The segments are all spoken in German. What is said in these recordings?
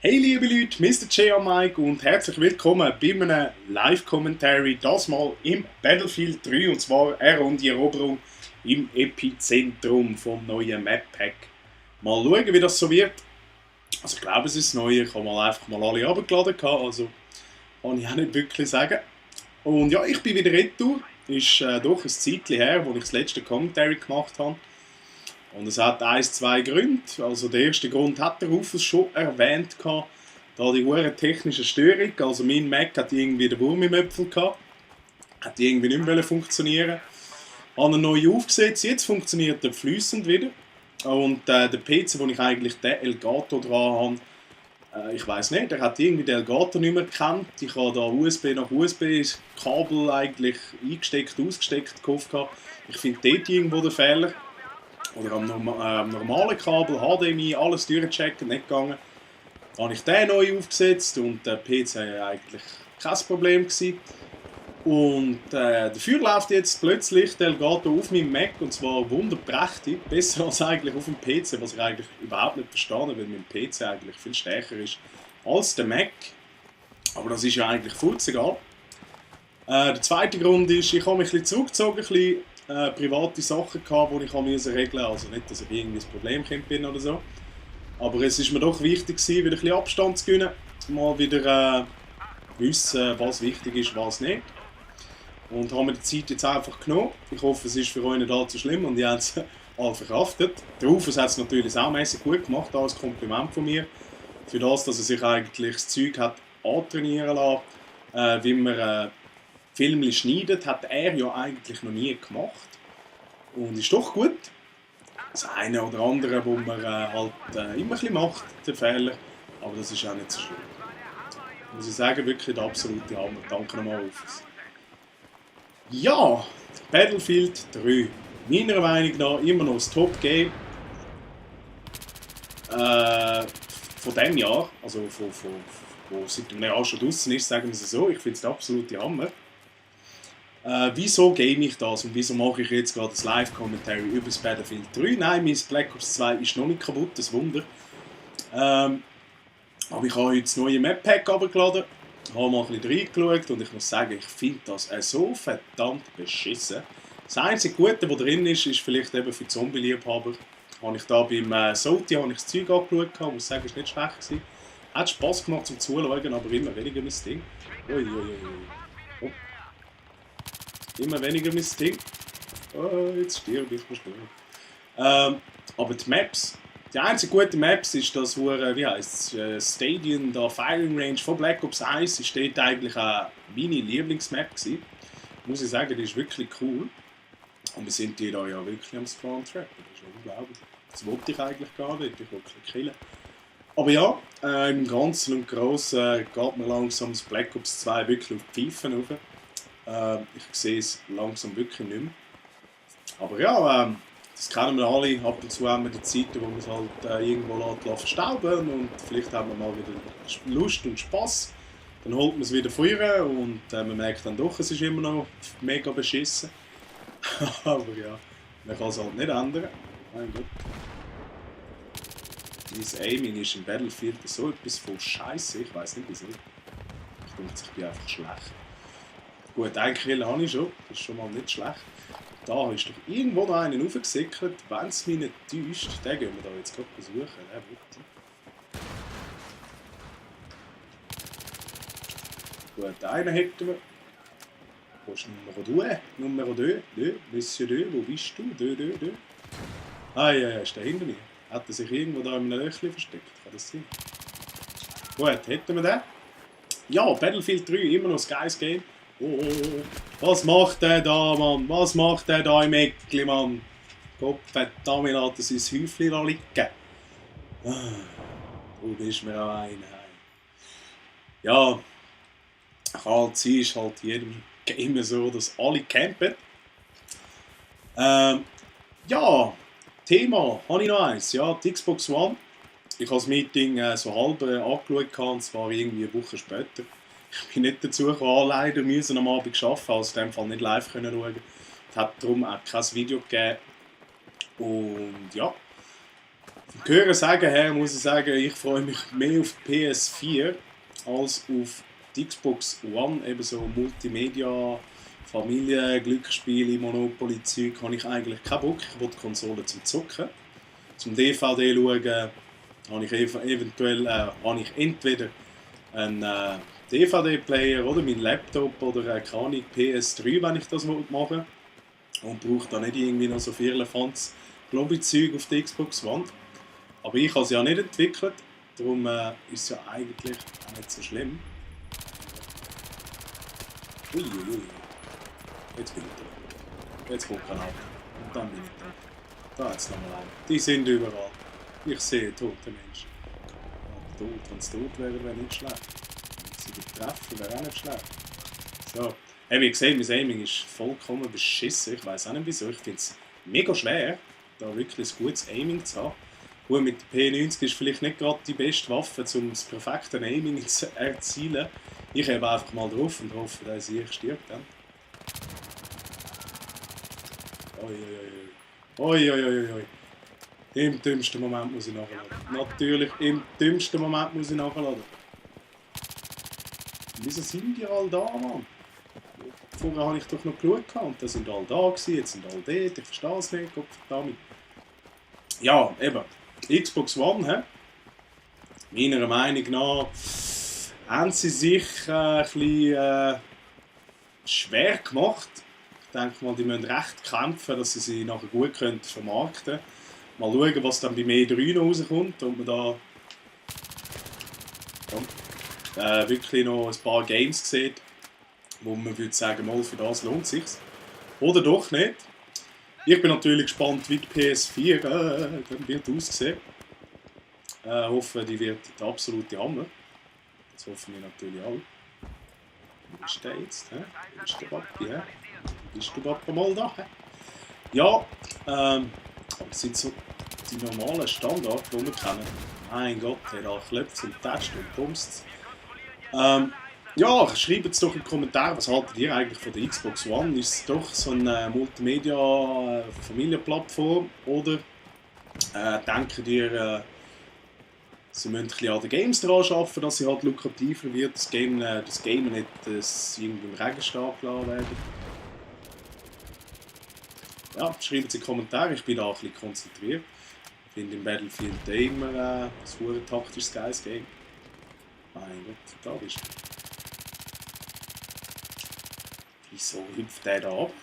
Hey liebe Leute, Mr. J. Mike und herzlich willkommen bei einem Live-Commentary, das mal im Battlefield 3 und zwar und die Eroberung im Epizentrum vom neuen Map-Pack. Mal schauen, wie das so wird. Also ich glaube, es ist das Neue, ich habe mal einfach mal alle runtergeladen, also kann ich auch nicht wirklich sagen. Und ja, ich bin wieder retour, ist doch ein Zeitchen her, wo ich das letzte Commentary gemacht habe. Und es hat zwei Gründe. Also der erste Grund hat der Rufus schon erwähnt, da die hohe technische Störung. Also mein Mac hat irgendwie den Wurm im Äpfel gehabt, hat irgendwie nicht mehr funktionieren. Habe ihn neu aufgesetzt, jetzt funktioniert er fließend wieder. Und der PC, wo ich eigentlich den Elgato dran habe, ich weiß nicht, der hat irgendwie den Elgato nicht mehr gekannt. Ich habe da USB nach USB Kabel eigentlich eingesteckt, ausgesteckt gehofft. Ich finde dort irgendwo den Fehler. Oder am normalen Kabel, HDMI, alles durchchecken, nicht gegangen. Dann habe ich den neu aufgesetzt und der PC war eigentlich kein Problem gewesen. Und dafür läuft jetzt plötzlich der Elgato auf meinem Mac und zwar wunderprächtig, besser als eigentlich auf dem PC, was ich eigentlich überhaupt nicht verstehe, weil mein PC eigentlich viel stärker ist als der Mac. Aber das ist ja eigentlich egal. Der zweite Grund ist, ich habe mich ein bisschen zurückgezogen, ein bisschen private Sachen gehabt, die ich regeln musste. Also nicht, dass ich irgendwie ein Problemkind bin oder so. Aber es ist mir doch wichtig gewesen, wieder ein bisschen Abstand zu gewinnen. Mal wieder wissen, was wichtig ist, was nicht. Und haben wir die Zeit jetzt einfach genommen. Ich hoffe, es ist für euch nicht allzu schlimm und ihr habt es alle verkraftet. Der Rufus hat es natürlich saumässig gut gemacht, als Kompliment von mir. Für das, dass er sich eigentlich das Zeug hat antrainieren lassen, wie man Filme schneidet, hat er ja eigentlich noch nie gemacht. Und ist doch gut. Das eine oder andere, wo man halt immer ein bisschen macht, den Fehler. Aber das ist auch nicht so schlimm. Muss ich sagen, wirklich der absolute Hammer. Danke nochmal, Rufus. Ja, Battlefield 3. Meiner Meinung nach immer noch das Top-Game von diesem Jahr. Also wo seit einem Jahr schon draußen ist, sagen wir es so. Ich finde es der absolute Hammer. Wieso game ich das und wieso mache ich jetzt gerade das Live-Commentary über das Battlefield 3? Nein, mein Black Ops 2 ist noch nicht kaputt, das Wunder. Aber ich habe heute das neue Map-Pack runtergeladen, habe mal ein bisschen reingeschaut und ich muss sagen, ich finde das so verdammt beschissen. Das einzige Gute, was drin ist, ist vielleicht eben für Zombie-Liebhaber. Habe ich da beim Soti das Zeug angeschaut, muss sagen, es war nicht schlecht gewesen. Hat Spass gemacht zum Zuschauen, aber immer weniger mein Ding. Oh. Immer weniger mein Ding. Oh, jetzt stirb ich, aber die Maps, die einzige gute Maps ist das, wo, wie heisst es, Stadium, der Firing Range von Black Ops 1, ist dort eigentlich auch meine Lieblingsmap gewesen. Muss ich sagen, die ist wirklich cool. Und wir sind die da ja wirklich am Spawn Trap. Das ist unglaublich. Das wollte ich eigentlich gar nicht, ich wollte killen. Aber ja, im Ganzen und Grossen geht mir langsam das Black Ops 2 wirklich auf die Pfeifen rauf. Ich sehe es langsam wirklich nicht mehr. Aber ja, das kennen wir alle. Ab und zu haben wir die Zeiten, wo man es halt irgendwo verstauben und vielleicht haben wir mal wieder Lust und Spass. Dann holt man es wieder früher und man merkt dann doch, es ist immer noch mega beschissen. Aber ja, man kann es halt nicht ändern. Mein Gott. Dieses Aiming ist im Battlefield so etwas von Scheiße. Ich weiß nicht wieso. Ich denke, ich bin einfach schlecht. Gut, einen Kill habe ich schon, das ist schon mal nicht schlecht. Da ist doch irgendwo noch einen raufgesickert, wenn es mich nicht täuscht. Den gehen wir da jetzt gerade besuchen. Gut, einen hätten wir. Wo ist Nummer 2? Nummer 2? Monsieur 2, wo bist du? 2. Ah ja, ist der hinter mir. Hat er sich irgendwo da in einem Löchchen versteckt? Kann das sein? Gut, hätten wir den. Ja, Battlefield 3, immer noch das geiles Game. Oh, was macht der da, Mann? Was macht der da im Eckli, Mann? Gottverdammt, lässt er sein Häufchen liegen. Du bist mir auch einer. Ja, kann halt sein, ist halt jedem Game so, dass alle campen. Ja, Thema habe ich noch eins. Ja, die Xbox One. Ich habe das Meeting so halb angeschaut, und zwar irgendwie eine Woche später. Ich bin nicht dazu gekommen, leider müssen am Abend arbeiten, also in dem Fall nicht live schauen. Es hat darum auch kein Video gegeben. Und ja, Hören sagen her muss ich sagen, ich freue mich mehr auf die PS4 als auf die Xbox One. Eben so Multimedia, Familie, Glücksspiele, Monopoly-Zeug habe ich eigentlich keinen Bock. Ich will die Konsole zum Zocken. Zum DVD schauen habe ich eventuell habe ich entweder einen DVD-Player oder meinen Laptop oder keine Ahnung, PS3, wenn ich das machen will. Und brauche da nicht irgendwie noch so viel Elefanz Lobby-Zeug auf der Xbox One. Aber ich habe es ja nicht entwickelt, darum ist es ja eigentlich auch nicht so schlimm. Uiuiui. Jetzt bin ich da. Jetzt kommt kein Auto. Und dann bin ich da. Da jetzt nochmal ein. Die sind überall. Ich sehe tote Menschen. Aber tot, wenn es tot wäre, wäre nicht schlecht. Wenn sie treffen, wäre auch nicht schlecht. So. Hey, wie gesagt, mein Aiming ist vollkommen beschissen. Ich weiß auch nicht wieso. Ich finde es mega schwer, da wirklich ein gutes Aiming zu haben. Gut, mit der P90 ist vielleicht nicht gerade die beste Waffe, um das perfekte Aiming zu erzielen. Ich habe einfach mal drauf und hoffe, dass ich stirbt dann. Oi. Im dümmsten Moment muss ich nachladen. Natürlich, im dümmsten Moment muss ich nachladen. Wieso sind die alle da, Mann? Vorher habe ich doch noch geschaut und da sind alle da gewesen, jetzt sind alle dort, ich verstehe es nicht, Gottverdammt. Ja, eben, Xbox One, meiner Meinung nach, haben sie sich ein bisschen schwer gemacht. Ich denke mal, die müssen recht kämpfen, dass sie nachher gut vermarkten können. Mal schauen, was dann bei E3 noch rauskommt und man da wirklich noch ein paar Games sieht, wo man würde sagen, mal für das lohnt es sich. Oder doch nicht. Ich bin natürlich gespannt, wie die PS4 dann wird aussehen. Hoffe, die wird der absolute Hammer. Das hoffen wir natürlich alle. Wo ist der jetzt? Wo ist der Papi? Bist du Papa mal da? Ja, aber es sind so die normalen Standards, die wir kennen. Mein Gott, da klopft und tätscht und bumst. Ja, schreibt es doch in die Kommentare, was haltet ihr eigentlich von der Xbox One? Ist es doch so eine Multimedia-Familienplattform oder denkt ihr, sie müssen ein bisschen an den Games daran arbeiten, dass sie halt lukrativer wird, das Game nicht irgendwie im Regen stehen gelassen werden? Ja, schreibt es in die Kommentare, ich bin da ein bisschen konzentriert. Ich finde im Battlefield immer ein sehr taktisches geiles Game. Mein Gott, da bist du. Wieso hüpft der da ab?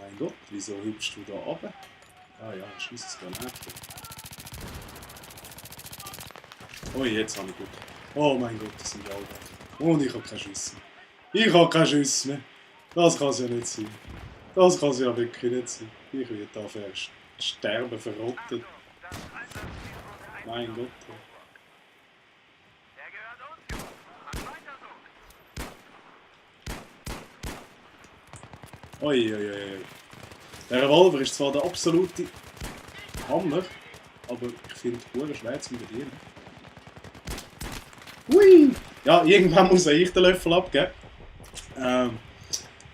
Mein Gott, wieso hüpfst du da ab? Ah ja, ein scheisses Granate. Oh, jetzt habe ich Glück. Oh mein Gott, das sind die alle. Und ich habe keine Schüsse mehr. Ich habe keine Schüsse mehr. Das kann es ja nicht sein. Das kann es ja wirklich nicht sein. Ich werde da sterben, verrottet. Mein Gott. Uiuiui. Der Revolver ist zwar der absolute Hammer, aber ich finde es schwer zu bedienen. Hui! Ja, irgendwann muss ich den Löffel abgeben.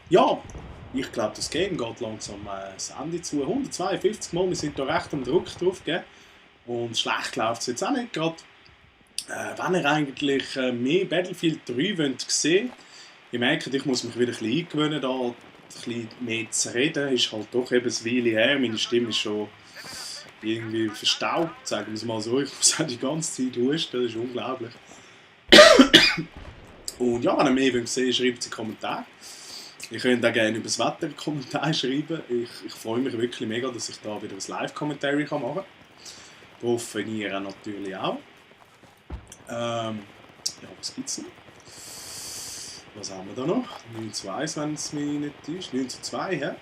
Ja, ich glaube, das Game geht langsam das Ende zu. 152 Mal, wir sind da recht am Druck drauf. Gell? Und schlecht läuft es jetzt auch nicht gerade. Wenn ihr eigentlich mehr Battlefield 3 wollt sehen, ihr merkt, ich muss mich wieder ein bisschen eingewöhnen, da ein bisschen mehr zu reden. Ist halt doch eben ein Weile her, meine Stimme ist schon irgendwie verstaubt, sagen wir es mal so. Ich muss auch die ganze Zeit husten, das ist unglaublich. Und ja, wenn ihr mehr wollt sehen, schreibt es in die Kommentare. Ihr könnt auch gerne über das Wetter Kommentare schreiben. Ich freue mich wirklich mega, dass ich da wieder ein Live-Commentary machen kann. Ich hoffe, ihr natürlich auch. Ja, was gibt es noch? Was haben wir da noch? 9:1, wenn es mich nicht ist. 9:2, hä?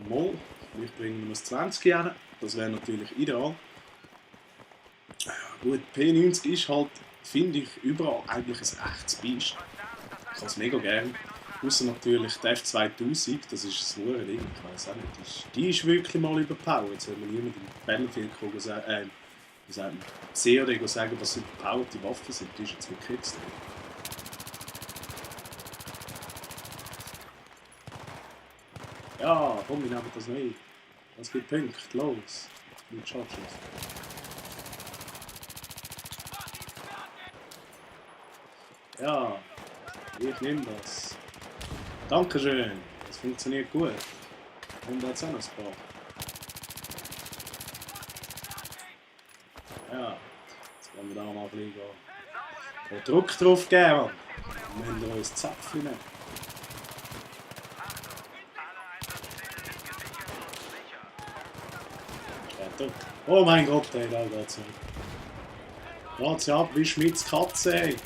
Mal. Vielleicht bringen wir noch 20 Jahre. Das wäre natürlich ideal. Ja, gut, P90 ist halt, finde ich, überall eigentlich ein echtes Biest. Ich habe es mega gerne. Außer natürlich die F2000, das ist ein verdammtes Ding, ich weiß auch nicht. Die ist wirklich mal überpowered. Jetzt soll man niemand im Battlefield sagen, wie sagt man, COD sagen, was überpowerte Waffen sind. Die ist jetzt wirklich extrem. Ja, komm, wir nehmen das nicht. Das gibt Punkte, los. Mit Schatzschuss. Ja, ich nehme das. Dankeschön, das funktioniert gut. Und jetzt auch noch ein paar. Ja, jetzt wollen wir da mal ein bisschen Druck drauf geben. Wir müssen uns Zapfen. Oh mein Gott, ey, da geht's nicht. Geht's ja ab wie Schmitz Katze, ey.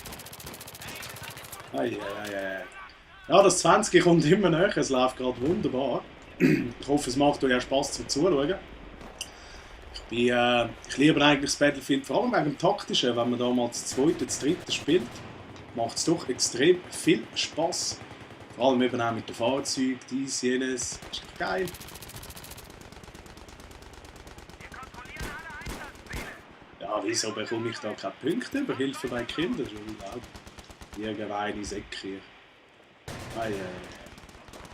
Ei. Ja, das 20 kommt immer näher, es läuft gerade wunderbar. Ich hoffe, es macht euch auch Spass zum Zuschauen. Ich liebe eigentlich das Battlefield, vor allem wegen dem Taktischen. Wenn man da mal das zweite, das dritte spielt, macht es doch extrem viel Spass. Vor allem eben auch mit den Fahrzeugen, dies, jenes. Ist doch geil. Ja, wieso bekomme ich da keine Punkte über Hilfe bei Kindern? Das ist unglaublich. Irgendeine Säcke hier.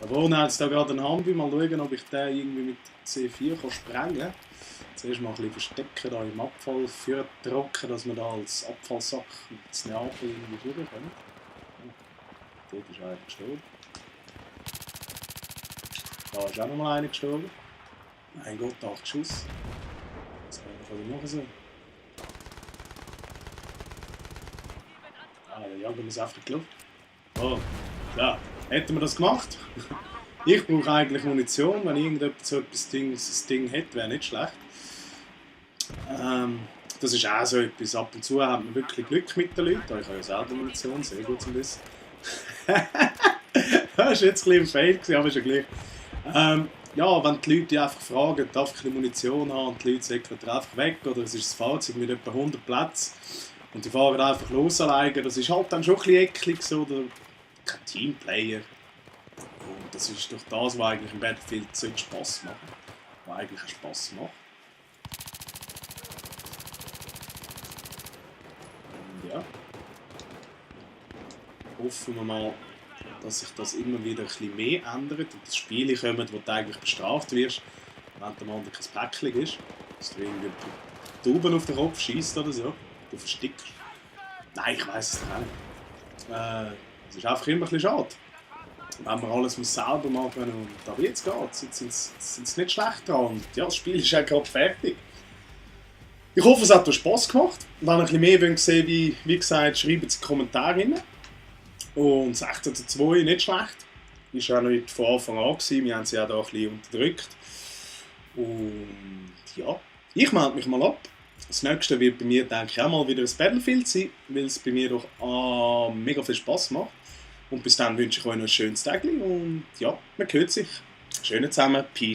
Da wohnt jetzt da gerade ein Hambi. Mal schauen, ob ich den irgendwie mit C4 sprengen kann. Zuerst mal ein bisschen verstecken da im Abfall für trocken, dass wir da als Abfallsack mit Neapel irgendwie durchkommen. Dort ist einer gestorben. Da ist auch noch mal einer gestorben. Mein Gott, 8 Schuss. Was kann ich machen so? Der jagen wir es auf die Luft. Oh, ja, hätten wir das gemacht? Ich brauche eigentlich Munition, wenn irgendjemand so etwas Ding hätte, wäre nicht schlecht. Das ist auch so etwas. Ab und zu hat man wirklich Glück mit den Leuten. Ich habe ja selber Munition, sehr gut zu wissen. Das war jetzt ein bisschen ein Fail, aber ist ja gleich. Ja, wenn die Leute einfach fragen, darf ich Munition haben und die Leute säckeln einfach weg oder es ist ein Fahrzeug mit etwa 100 Plätzen und die fahren einfach los alleine, das ist halt dann schon ein bisschen eklig so, oder kein Teamplayer. Und das ist doch das, was eigentlich im Battlefield Spass macht. Was eigentlich einen Spass macht. Und ja. Hoffen wir mal, dass sich das immer wieder ein bisschen mehr ändert und dass Spiele kommen, wo du eigentlich bestraft wirst, wenn der Mann kein Päckchen ist. Dass du irgendwie Tauben auf den Kopf schießt oder so. Du verstickst. Nein, ich weiss es auch nicht. Es ist einfach immer ein bisschen schade. Wenn man alles selber machen muss. Und aber jetzt geht's. Jetzt sind sie nicht schlecht dran. Und ja, das Spiel ist ja gerade fertig. Ich hoffe, es hat euch Spass gemacht. Wenn ihr ein bisschen mehr sehen wollt, wie gesagt, schreibt es in die Kommentare rein. Und 16:2 nicht schlecht. Ist ja nicht von Anfang an gewesen. Wir haben sie auch da ein bisschen unterdrückt. Und ja, ich melde mich mal ab. Das nächste wird bei mir, denke ich, auch mal wieder ein Battlefield sein, weil es bei mir doch mega viel Spass macht. Und bis dann wünsche ich euch noch ein schönes Tag und ja, man hört sich. Schönen zusammen, Peace.